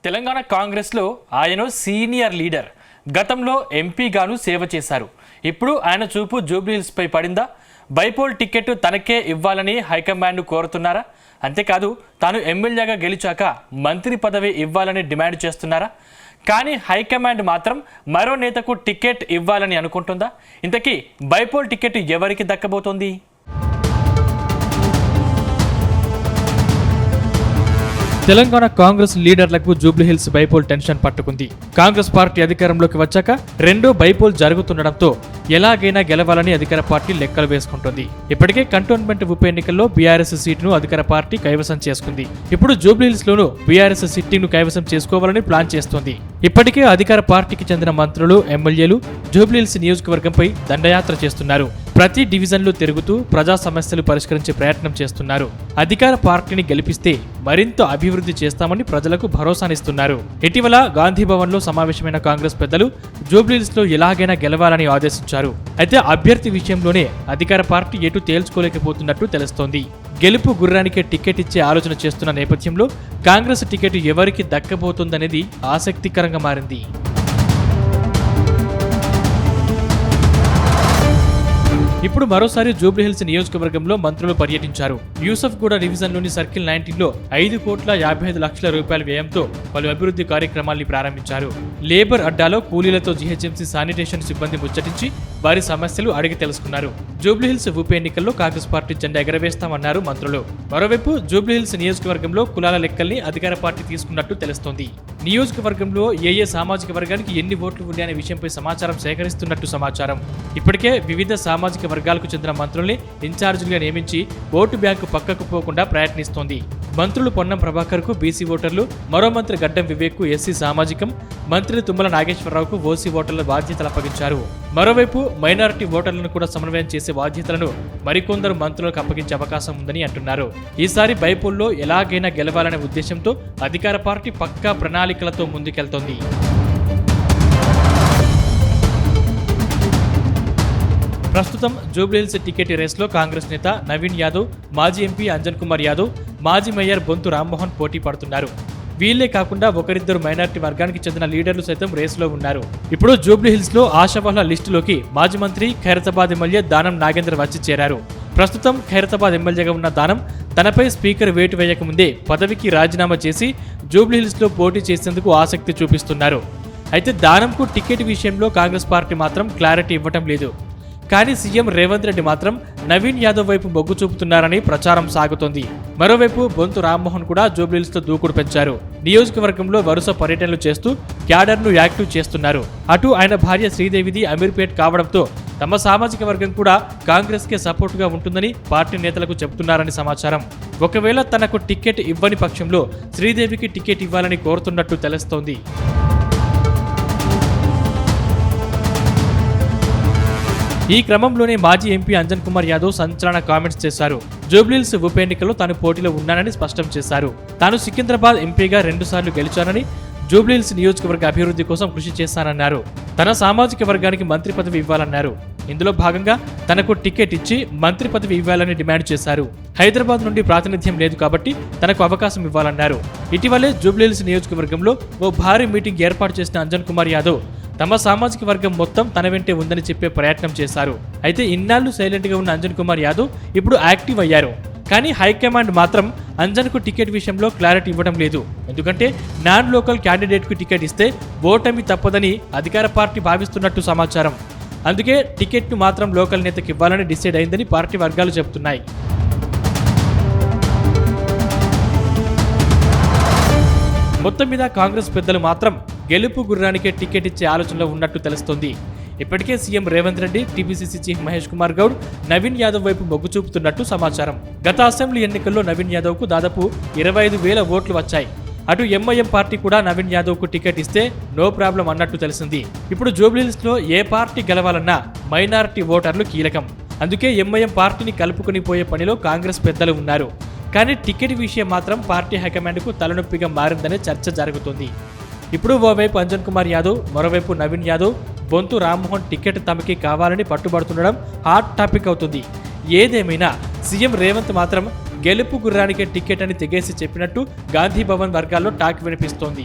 తెలంగాణ కాంగ్రెస్లో ఆయన senior leader. గతంలో ఎంపీగాను సేవ చేశారు. ఇప్పుడు ఆయన చూపు జూబ్లీహిల్స్పై పడిందా? బైపోల్ టికెట్ తనకే ఇవ్వాలని హైకమాండ్ను కోరుతున్నారా? అంతేకాదు తాను ఎమ్మెల్యేగా గెలిచాక మంత్రి పదవి ఇవ్వాలని డిమాండ్ చేస్తున్నారా? కానీ హైకమాండ్ మాత్రం మరో నేతకు టికెట్ ఇవ్వాలని అనుకుంటుందా? ఇంతకీ బైపోల్ టికెట్ ఎవరికి దక్కబోతోంది? తెలంగాణ కాంగ్రెస్ లీడర్లకు జూబ్లీహిల్స్ బైపోల్ టెన్షన్ పట్టుకుంది. కాంగ్రెస్ పార్టీ అధికారంలోకి వచ్చాక రెండో బైపోల్ జరుగుతుండటంతో ఎలాగైనా గెలవాలని అధికార పార్టీ లెక్కలు వేసుకుంటుంది. ఇప్పటికే కంటోన్మెంట్ ఉప ఎన్నికల్లో బీఆర్ఎస్ సీటును అధికార పార్టీ కైవసం చేసుకుంది. ఇప్పుడు జూబ్లీహిల్స్ లోనూ బీఆర్ఎస్ సిట్టింగ్ను కైవసం చేసుకోవాలని ప్లాన్ చేస్తోంది. ఇప్పటికే అధికార పార్టీకి చెందిన మంత్రులు, ఎమ్మెల్యేలు జూబ్లీహిల్స్ నియోజకవర్గంపై దండయాత్ర చేస్తున్నారు. ప్రతి డివిజన్లు తిరుగుతూ ప్రజా సమస్యలు పరిష్కరించే ప్రయత్నం చేస్తున్నారు. అధికార పార్టీని గెలిపిస్తే మరింత అభివృద్ధి చేస్తామని ప్రజలకు భరోసానిస్తున్నారు. ఇటీవల గాంధీ భవన్ లో సమావేశమైన కాంగ్రెస్ పెద్దలు జూబ్లీహిల్స్ లో ఎలాగైనా గెలవాలని ఆదేశించారు. అయితే అభ్యర్థి విషయంలోనే అధికార పార్టీ ఎటు తేల్చుకోలేకపోతున్నట్టు తెలుస్తోంది. గెలుపు గుర్రానికే టికెట్ ఇచ్చే ఆలోచన చేస్తున్న నేపథ్యంలో కాంగ్రెస్ టికెట్ ఎవరికి దక్కబోతుందనేది ఆసక్తికరంగా మారింది. ఇప్పుడు మరోసారి జూబ్లీహిల్స్ నియోజకవర్గంలో మంత్రులు పర్యటించారు. యూసఫ్గూడ డివిజన్లోని సర్కిల్ 19లో 5,55,00,000 రూపాయల వ్యయంతో పలు అభివృద్ధి కార్యక్రమాల్ని ప్రారంభించారు. లేబర్ అడ్డాలో కూలీలతో జీహెచ్ఎంసీ శానిటేషన్ సిబ్బంది ముచ్చటించి వారి సమస్యలు అడిగి తెలుసుకున్నారు. జూబ్లీహిల్స్ ఉప ఎన్నికల్లో కాంగ్రెస్ పార్టీ జెండా ఎగరవేస్తామన్నారు మంత్రులు. మరోవైపు జూబ్లీహిల్స్ నియోజకవర్గంలో కులాల లెక్కల్ని అధికార పార్టీ తీసుకున్నట్టు తెలుస్తోంది. నియోజకవర్గంలో ఏ సామాజిక వర్గానికి ఎన్ని ఓట్లు ఉన్నాయనే విషయంపై సమాచారం సేకరిస్తున్నట్టు సమాచారం. ఇప్పటికే వివిధ సామాజిక వర్గాలకు చెందిన మంత్రుల్ని ఇన్ఛార్జీలుగా నియమించి ఓటు బ్యాంకు పక్కకు పోకుండా ప్రయత్నిస్తోంది. మంత్రులు పొన్నం ప్రభాకర్ కు బీసీ ఓటర్లు, మరో మంత్రి గడ్డం వివేక్ కు ఎస్సీ సామాజికం, మంత్రి తుమ్మల నాగేశ్వరరావుకు ఓసీ ఓటర్ల బాధ్యతలు అప్పగించారు. మరోవైపు మైనారిటీ ఓటర్లను కూడా సమన్వయం చేసే బాధ్యతలను మరికొందరు మంత్రులకు అప్పగించే అవకాశం ఉందని అంటున్నారు. ఈసారి బైపోల్లో ఎలాగైనా గెలవాలనే ఉద్దేశంతో అధికార పార్టీ పక్కా ప్రణాళికలతో ముందుకెళ్తోంది. ప్రస్తుతం జూబ్లీహిల్స్ టికెట్ రేస్లో కాంగ్రెస్ నేత నవీన్ యాదవ్, మాజీ ఎంపీ అంజన్ కుమార్ యాదవ్, మాజీ మేయర్ బొంతు రామ్మోహన్ పోటీ పడుతున్నారు. వీళ్లే కాకుండా ఒకరిద్దరు మైనారిటీ వర్గానికి చెందిన లీడర్లు సైతం రేసులో ఉన్నారు. ఇప్పుడు జూబ్లీహిల్స్ లో ఆశావహుల లిస్టులోకి మాజీ మంత్రి ఖైరతాబాద్ ఎమ్మెల్యే దానం నాగేందర్ వచ్చి చేరారు. ప్రస్తుతం ఖైరతాబాద్ ఎమ్మెల్యేగా ఉన్న దానం తనపై స్పీకర్ వేటు వేయకముందే పదవికి రాజీనామా చేసి జూబ్లీహిల్స్ లో పోటీ చేసేందుకు ఆసక్తి చూపిస్తున్నారు. అయితే దానంకు టికెట్ విషయంలో కాంగ్రెస్ పార్టీ మాత్రం క్లారిటీ ఇవ్వటం లేదు. కానీ సీఎం రేవంత్ రెడ్డి మాత్రం నవీన్ యాదవ్ వైపు మొగ్గు చూపుతున్నారని ప్రచారం సాగుతోంది. మరోవైపు బొంతు రామ్మోహన్ కూడా జూబ్లీహిల్స్ తో దూకుడు పెంచారు. నియోజకవర్గంలో వరుస పర్యటనలు చేస్తూ క్యాడర్ను యాక్టివ్ చేస్తున్నారు. అటు ఆయన భార్య శ్రీదేవిది అమీర్పేట్ కావడంతో తమ సామాజిక వర్గం కూడా కాంగ్రెస్ కే సపోర్ట్ గా ఉంటుందని పార్టీ నేతలకు చెబుతున్నారని సమాచారం. ఒకవేళ తనకు టికెట్ ఇవ్వని పక్షంలో శ్రీదేవికి టికెట్ ఇవ్వాలని కోరుతున్నట్టు తెలుస్తోంది. ఈ క్రమంలోనే మాజీ ఎంపీ అంజన్ కుమార్ యాదవ్ సంచలన కామెంట్స్ చేశారు. జూబ్లీహిల్స్ ఉప ఎన్నికల్లో తాను పోటీలో ఉన్నానని స్పష్టం చేశారు. తాను సికింద్రాబాద్ ఎంపీగా 2 సార్లు గెలిచానని, జూబ్లీహిల్స్ నియోజకవర్గ అభివృద్ధి కోసం కృషి చేశానన్నారు. తన సామాజిక వర్గానికి మంత్రి పదవి ఇవ్వాలన్నారు. ఇందులో భాగంగా తనకు టికెట్ ఇచ్చి మంత్రి పదవి ఇవ్వాలని డిమాండ్ చేశారు. హైదరాబాద్ నుండి ప్రాతినిధ్యం లేదు కాబట్టి తనకు అవకాశం ఇవ్వాలన్నారు. ఇటీవలే జూబ్లీహిల్స్ నియోజకవర్గంలో ఓ భారీ మీటింగ్ ఏర్పాటు చేసిన అంజన్ కుమార్ యాదవ్ తమ సామాజిక వర్గం మొత్తం తన వెంటే ఉందని చెప్పే ప్రయత్నం చేశారు. అయితే ఇన్నాళ్లు సైలెంట్ గా ఉన్న అంజన్ కుమార్ యాదవ్ ఇప్పుడు యాక్టివ్ అయ్యారు. కానీ హైకమాండ్ మాత్రం అంజన్ కు టికెట్ విషయంలో క్లారిటీ ఇవ్వడం లేదు. ఎందుకంటే నాన్ లోకల్ క్యాండిడేట్ కు టికెట్ ఇస్తే ఓటమి తప్పదని అధికార పార్టీ భావిస్తున్నట్టు సమాచారం. అందుకే టికెట్ ను మాత్రం లోకల్ నేతకి ఇవ్వాలని డిసైడ్ అయిందని పార్టీ వర్గాలు చెబుతున్నాయి. మొత్తం మీద కాంగ్రెస్ పెద్దలు మాత్రం గెలుపు గుర్రానికే టికెట్ ఇచ్చే ఆలోచనలో ఉన్నట్టు తెలుస్తోంది. ఇప్పటికే CM Revanth Reddy, TPCC chief Mahesh Kumar Goud Naveen Yadav వైపు మొగ్గు చూపుతున్నట్టు సమాచారం. గత అసెంబ్లీ ఎన్నికల్లో నవీన్ యాదవ్ కు దాదాపు 25,000 ఓట్లు వచ్చాయి. అటు ఎంఐఎం పార్టీ కూడా నవీన్ యాదవ్ కు టికెట్ ఇస్తే నో ప్రాబ్లం అన్నట్టు తెలిసింది. ఇప్పుడు జూబ్లీహిల్స్ లో ఏ పార్టీ గెలవాలన్నా మైనారిటీ ఓటర్లు కీలకం. అందుకే ఎంఐఎం పార్టీని కలుపుకొని పోయే పనిలో కాంగ్రెస్ పెద్దలు ఉన్నారు. కానీ టికెట్ విషయం మాత్రం పార్టీ హైకమాండ్కు తలనొప్పిగా మారిందనే చర్చ జరుగుతుంది. ఇప్పుడు ఓవైపు అంజన్ కుమార్ యాదవ్, మరోవైపు నవీన్ యాదవ్, బొంతు రామ్మోహన్ టికెట్ తమకి కావాలని పట్టుబడుతుండడం హాట్ టాపిక్ అవుతుంది. ఏదేమైనా సీఎం రేవంత్ మాత్రం గెలుపు గుర్రానికే టికెట్ అని తెగేసి చెప్పినట్టు గాంధీ భవన్ వర్గాల్లో టాక్ వినిపిస్తోంది.